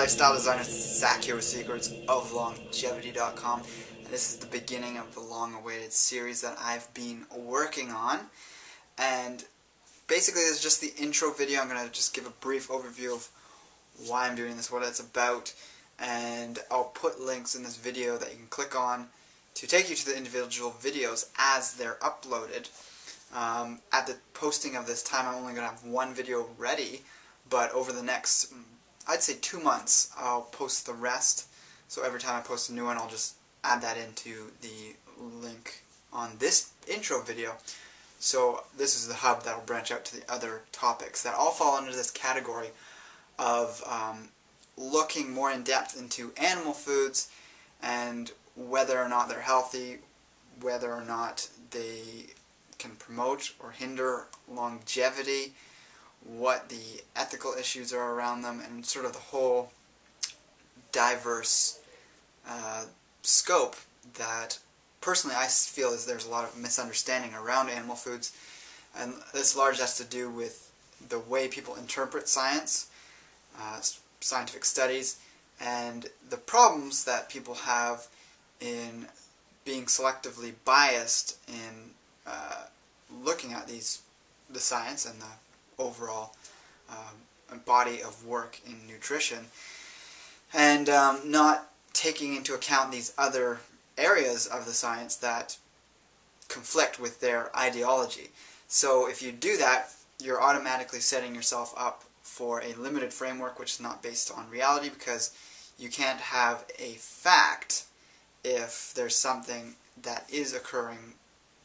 lifestyle designer Zach here with secretsoflongevity.com, and this is the beginning of the long-awaited series that I've been working on. And basically, this is just the intro video. I'm going to just give a brief overview of why I'm doing this, what it's about, and I'll put links in this video that you can click on to take you to the individual videos as they're uploaded. At the posting of this time, I'm only going to have one video ready, but over the next, I'd say 2 months, I'll post the rest. So every time I post a new one, I'll just add that into the link on this intro video. So this is the hub that will branch out to the other topics that all fall under this category of looking more in depth into animal foods and whether or not they're healthy, whether or not they can promote or hinder longevity, what the ethical issues are around them, and sort of the whole diverse scope that personally I feel is there's a lot of misunderstanding around animal foods, and this largely has to do with the way people interpret science, scientific studies, and the problems that people have in being selectively biased in looking at the science and the overall body of work in nutrition, and not taking into account these other areas of the science that conflict with their ideology. So if you do that, you're automatically setting yourself up for a limited framework which is not based on reality, because you can't have a fact if there's something that is occurring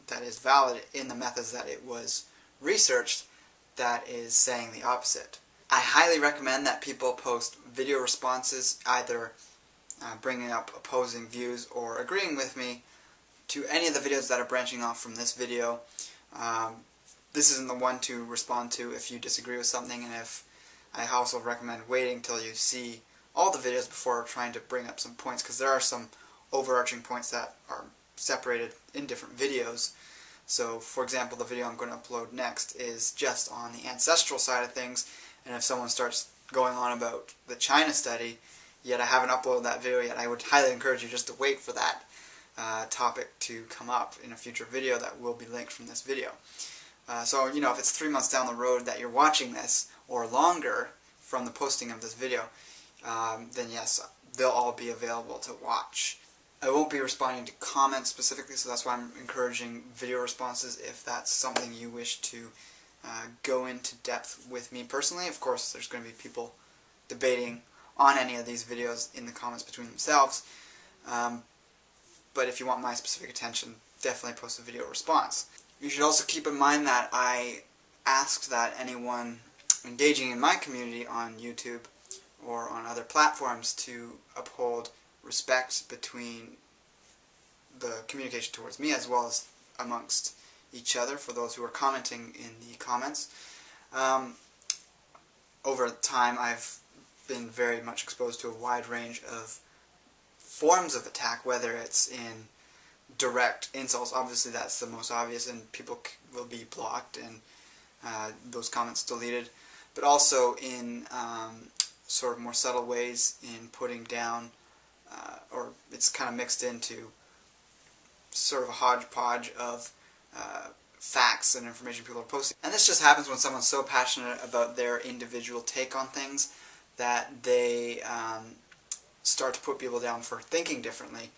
that is valid in the methods that it was researched that is saying the opposite. I highly recommend that people post video responses, either bringing up opposing views or agreeing with me, to any of the videos that are branching off from this video. This isn't the one to respond to if you disagree with something, and if I also recommend waiting till you see all the videos before trying to bring up some points, because there are some overarching points that are separated in different videos. So, for example, the video I'm going to upload next is just on the ancestral side of things, and if someone starts going on about the China study, yet I haven't uploaded that video yet, I would highly encourage you just to wait for that topic to come up in a future video that will be linked from this video. So, you know, if it's 3 months down the road that you're watching this, or longer from the posting of this video, then yes, they'll all be available to watch. I won't be responding to comments specifically, so that's why I'm encouraging video responses if that's something you wish to go into depth with me personally. Of course, there's going to be people debating on any of these videos in the comments between themselves, but if you want my specific attention, definitely post a video response. You should also keep in mind that I asked that anyone engaging in my community on YouTube or on other platforms to uphold respect between the communication towards me as well as amongst each other for those who are commenting in the comments. Over time, I've been very much exposed to a wide range of forms of attack, whether it's in direct insults. Obviously that's the most obvious, and people will be blocked and those comments deleted, but also in sort of more subtle ways in putting down, or it's kind of mixed into sort of a hodgepodge of facts and information people are posting. And this just happens when someone's so passionate about their individual take on things that they start to put people down for thinking differently,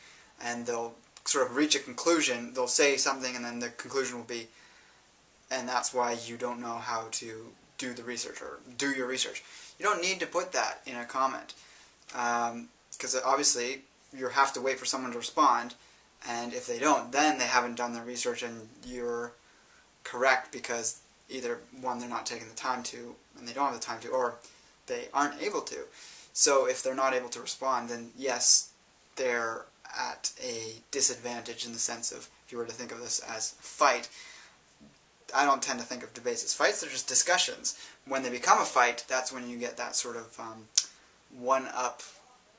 and they'll sort of reach a conclusion. They'll say something and then the conclusion will be, and that's why you don't know how to do the research or do your research. You don't need to put that in a comment, because obviously you have to wait for someone to respond, and if they don't, then they haven't done their research and you're correct, because either one, they're not taking the time to, and they don't have the time to, or they aren't able to. So if they're not able to respond, then yes, they're at a disadvantage in the sense of, if you were to think of this as a fight, I don't tend to think of debates as fights, they're just discussions. When they become a fight, that's when you get that sort of one-up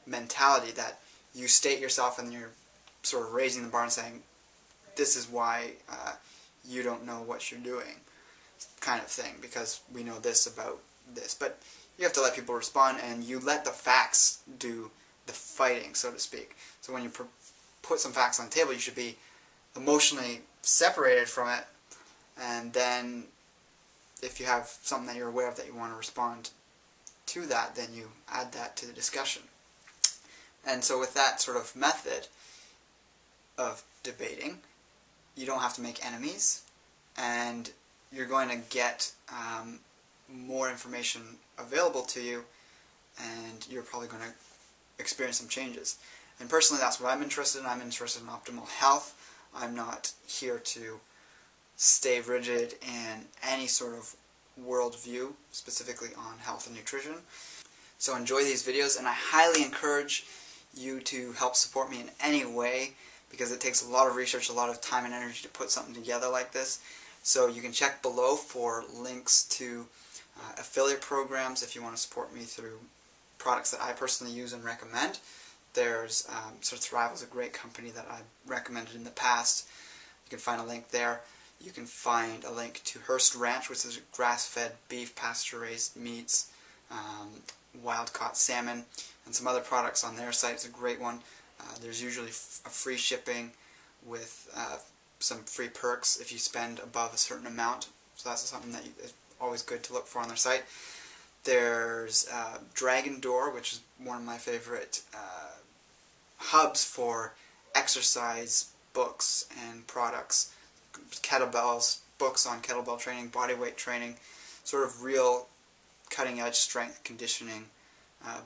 mentality that you state yourself and you're sort of raising the bar and saying, this is why you don't know what you're doing, kind of thing, because we know this about this. But you have to let people respond, and you let the facts do the fighting, so to speak. So when you put some facts on the table, you should be emotionally separated from it, and then if you have something that you're aware of that you want to respond to that, then you add that to the discussion. And so with that sort of method of debating, you don't have to make enemies, and you're going to get more information available to you, and you're probably going to experience some changes. And personally, that's what I'm interested in. I'm interested in optimal health. I'm not here to stay rigid in any sort of worldview, specifically on health and nutrition. So enjoy these videos, and I highly encourage you to help support me in any way, because it takes a lot of research, a lot of time and energy to put something together like this. So you can check below for links to affiliate programs if you want to support me through products that I personally use and recommend. There's so Thrive is a great company that I've recommended in the past. You can find a link there. You can find a link to Hearst Ranch, which is grass-fed beef, pasture-raised meats, wild-caught salmon, and some other products on their site. It's a great one. There's usually a free shipping with some free perks if you spend above a certain amount. So that's something that is always good to look for on their site. There's Dragon Door, which is one of my favorite hubs for exercise books and products. Kettlebells, books on kettlebell training, bodyweight training, sort of real cutting-edge strength conditioning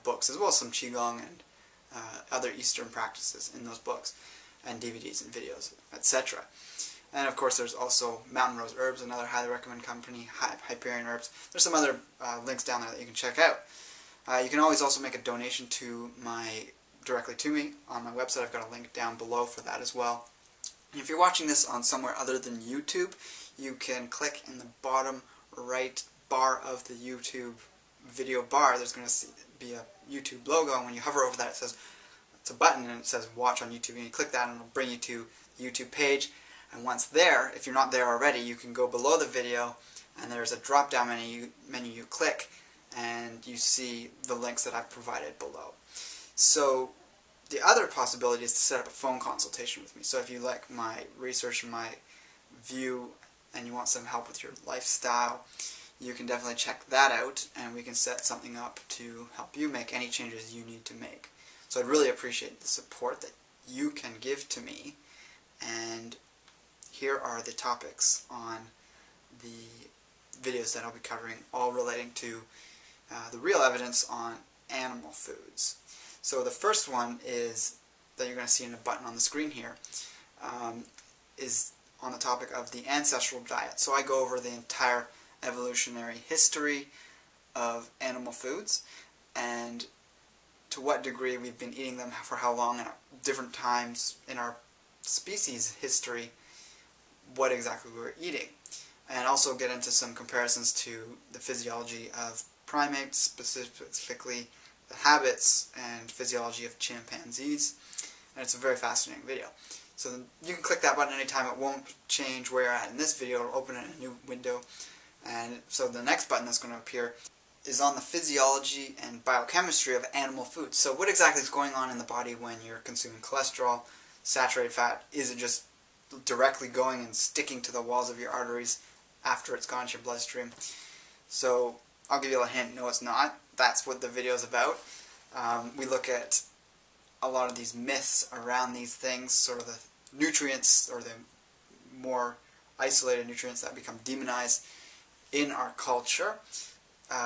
books, as well as some Qigong and other Eastern practices in those books, and DVDs and videos, etc. And of course there's also Mountain Rose Herbs, another highly recommended company, Hyperion Herbs. There's some other links down there that you can check out. You can always also make a donation directly to me on my website. I've got a link down below for that as well. And if you're watching this on somewhere other than YouTube, you can click in the bottom right bar of the YouTube video bar. There's going to be a YouTube logo, and when you hover over that, it's a button, and it says watch on YouTube, and you click that and it'll bring you to the YouTube page. And once there, if you're not there already, you can go below the video, and there's a drop down menu you click, and you see the links that I've provided below. So the other possibility is to set up a phone consultation with me. So if you like my research and my view and you want some help with your lifestyle, you can definitely check that out, and we can set something up to help you make any changes you need to make. So I'd really appreciate the support that you can give to me, and here are the topics on the videos that I'll be covering, all relating to the real evidence on animal foods. So the first one is, that you're going to see in a button on the screen here, is on the topic of the ancestral diet. So I go over the entire evolutionary history of animal foods, and to what degree we've been eating them, for how long, and at different times in our species history, what exactly we were eating. And also get into some comparisons to the physiology of primates, specifically the habits and physiology of chimpanzees. And it's a very fascinating video. So you can click that button anytime. It won't change where you're at in this video. It'll open it in a new window. And so the next button that's going to appear is on the physiology and biochemistry of animal foods. So what exactly is going on in the body when you're consuming cholesterol, saturated fat? Is it just directly going and sticking to the walls of your arteries after it's gone to your bloodstream? So I'll give you a hint, no it's not. That's what the video is about. We look at a lot of these myths around these things, sort of the nutrients, or the more isolated nutrients that become demonized in our culture.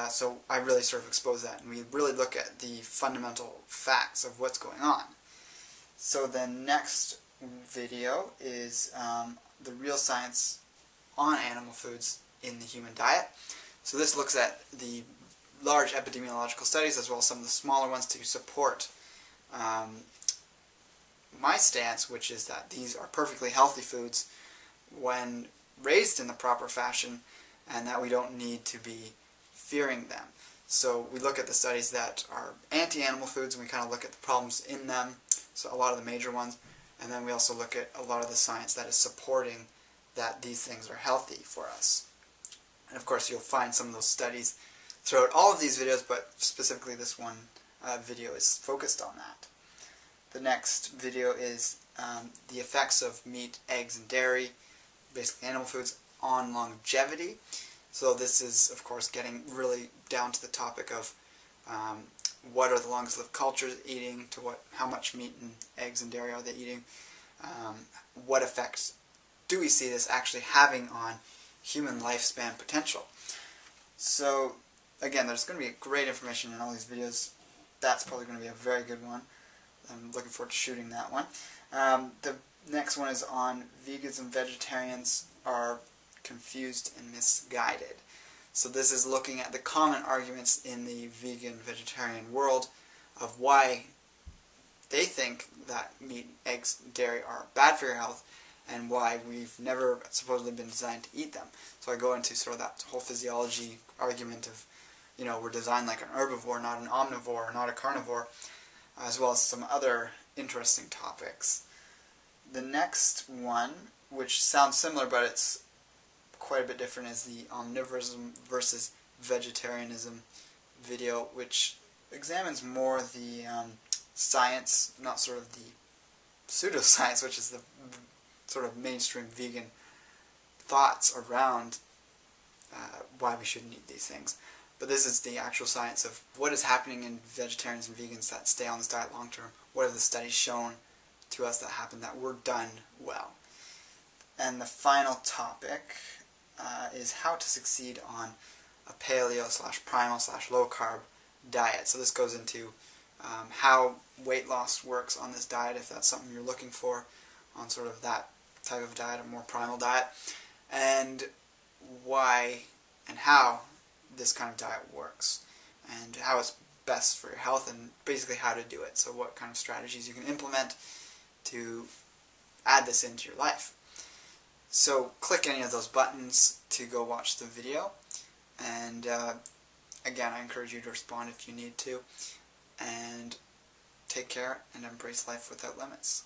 So I really sort of expose that, and we really look at the fundamental facts of what's going on. So the next video is the real science on animal foods in the human diet. So this looks at the large epidemiological studies, as well as some of the smaller ones, to support my stance, which is that these are perfectly healthy foods when raised in the proper fashion, and that we don't need to be fearing them. So we look at the studies that are anti-animal foods, and we kind of look at the problems in them, so a lot of the major ones, and then we also look at a lot of the science that is supporting that these things are healthy for us. And of course you'll find some of those studies throughout all of these videos, but specifically this one video is focused on that. The next video is the effects of meat, eggs, and dairy, basically animal foods, on longevity. So this is, of course, getting really down to the topic of what are the longest lived cultures eating, to how much meat and eggs and dairy are they eating, what effects do we see this actually having on human lifespan potential. So again, there's going to be great information in all these videos. That's probably going to be a very good one. I'm looking forward to shooting that one. The next one is on vegans and vegetarians are confused and misguided. So this is looking at the common arguments in the vegan-vegetarian world of why they think that meat, eggs, dairy are bad for your health, and why we've never supposedly been designed to eat them. So I go into sort of that whole physiology argument of, you know, we're designed like an herbivore, not an omnivore, not a carnivore, as well as some other interesting topics. The next one, which sounds similar but it's quite a bit different, is the omnivorism versus vegetarianism video, which examines more the science, not sort of the pseudoscience, which is the sort of mainstream vegan thoughts around why we shouldn't eat these things. But this is the actual science of what is happening in vegetarians and vegans that stay on this diet long term. What have the studies shown to us that happen, that we're done well? And the final topic is how to succeed on a paleo/primal/low carb diet. So this goes into how weight loss works on this diet, if that's something you're looking for on sort of that type of diet, a more primal diet, and why and how this kind of diet works, and how it's best for your health, and basically how to do it. So what kind of strategies you can implement to add this into your life. So click any of those buttons to go watch the video, and again, I encourage you to respond if you need to, and take care and embrace life without limits.